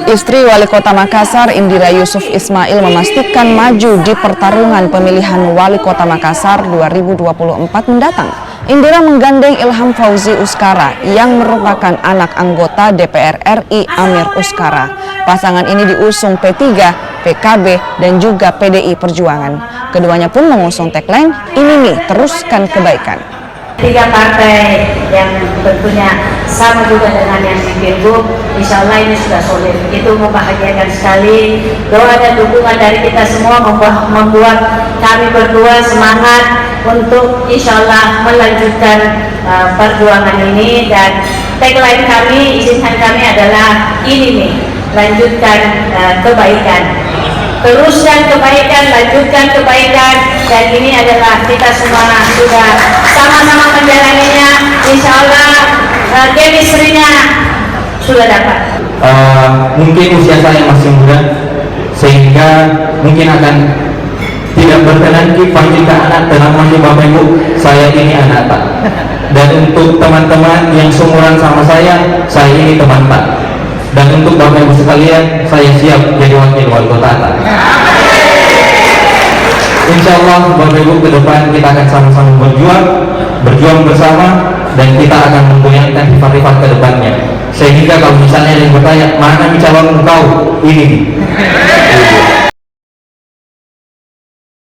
Istri Wali Kota Makassar, Indira Yusuf Ismail, memastikan maju di pertarungan pemilihan Wali Kota Makassar 2024 mendatang. Indira menggandeng Ilham Fauzi Uskara yang merupakan anak anggota DPR RI Amir Uskara. Pasangan ini diusung P3, PKB, dan juga PDI Perjuangan. Keduanya pun mengusung tagline, "Ini nih, teruskan kebaikan." Tiga partai yang tentunya sama juga dengan yang di Pilgub, insya Allah ini sudah solid. Itu membahagiakan sekali. Doa dan dukungan dari kita semua membuat kami berdua semangat untuk insya Allah melanjutkan perjuangan ini. Dan tagline kami, izinkan kami adalah ini nih, lanjutkan kebaikan. Teruskan kebaikan, lanjutkan kebaikan, dan ini adalah kita semua sudah sama-sama menjalaninya. Insya Allah chemistry-nya sudah dapat. Mungkin usia saya masih muda, sehingga mungkin akan tidak berkenan kita anak dalam hati Bapak Ibu. Saya ini anak tak, dan untuk teman-teman yang seumuran sama saya ini teman tak. Dan untuk Bapak Ibu sekalian, saya siap jadi wakil wali kota. Insya Allah Bapak Ibu ke depan kita akan sama-sama berjuang bersama, dan kita akan menggoyangkan rival-rival ke depannya. Sehingga kalau misalnya ada yang bertanya, mana calon engkau? Ini.